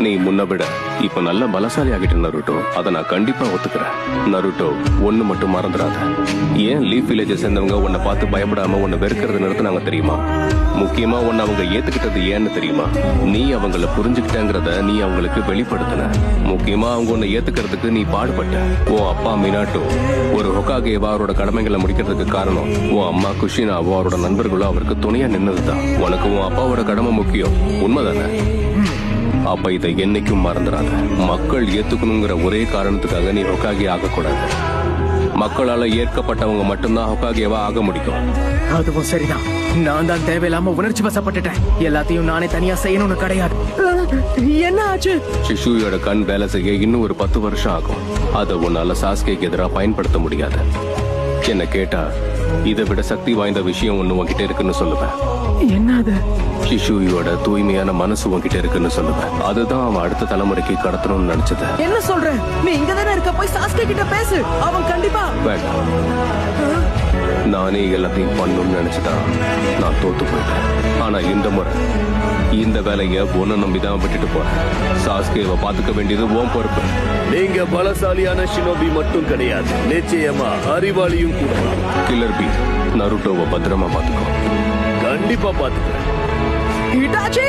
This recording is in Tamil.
நீ முன்ன விட இப்ப நல்ல பலசாலி ஆகிட்ட நருட்டோ. அதை நான் கண்டிப்பா ஒத்துக்கிறேன். நருட்டோ, ஒண்ணு மட்டும் மறந்துடாத. ஏன் லீஃப் வில்லேஜை சேர்ந்தவங்க உன்னை பார்த்து பயப்படாம உன்னை வெறுக்கிறது நிறுத்தினாங்க தெரியுமா? முக்கியமா உன்னை அவங்க ஏத்துக்கிட்டது ஏன்னு தெரியுமா? நீ அவங்கள புரிஞ்சுக்கிட்டங்கிறத நீ அவங்களுக்கு வெளிப்படுத்தின. முக்கியமா அவங்க உன்னை ஏத்துக்கிறதுக்கு நீ பாடுபட்ட. உன் அப்பா மினாட்டோ ஒரு ஹொகாகேவா அவரோட கடமைகளை முடிக்கிறதுக்கு காரணம் உன் அம்மா குஷினாவோ அவரோட நண்பர்களோ அவருக்கு துணையா நின்னதுதான். உனக்கு உன் அப்பாவோட கடமை முக்கியம், உண்மைதானே? அப்ப இதை என்னைக்கும் மறந்துடாத. மக்கள் ஏத்துக்கணுங்கிற ஒரே காரணத்துக்காக நீ ஹொகாகே ஆகக்கூடாது. மக்களால ஏற்கப்பட்டவங்க மட்டும்தான் ஹொகாகேவா ஆக முடியும். அதுவும் சரிதான். நான் தான் தேவையில்லாம உணர்ச்சி வசப்பட்டுட்டேன். எல்லாத்தையும் நானே தனியா செய்யணும்னு கிடையாது. என்ன ஆச்சு? ஷிஷுயோட கண் வேலை செய்ய இன்னும் ஒரு 10 வருஷம் ஆகும். அதை உன்னால சாஸ்கேக்கு எதிராக பயன்படுத்த முடியாது. என்ன கேட்டா இதை விட சக்தி வாய்ந்த விஷயம் ஒண்ணு உன்கிட்ட இருக்குன்னு சொல்லுவேன். என்னது? ஷிஷுயோட தூய்மையான மனசு உன்கிட்ட இருக்குன்னு சொல்லுவேன். அதுதான் அவன் அடுத்த தலைமுறைக்கு கடத்தணும்னு நினைச்சது. என்ன சொல்ற? நீ இங்க தானே இருக்க, போய் சாஸ்கே கிட்ட பேசு. அவன் கண்டிப்பா வேண்டாம். நானே எல்லாத்தையும் பண்ணணும்னு நினைச்சுதான் நான் தோத்து போயிட்டேன். ஆனா இந்த முறை இந்த வேலைய ஒன்ன நம்பிதான் விட்டுட்டு போறேன். சாஸ்கேவை பாத்துக்க வேண்டியது உன் பொறுப்பு. நீங்க பலசாலியான ஷினோபி மட்டும் கிடையாது, நிச்சயமா அறிவாளியும் கூட. கில்லர் பி, நருட்டோவை பத்திரமா பாத்துக்கோ. கண்டிப்பா பாத்துக்கிறேன். இட்டாச்சி!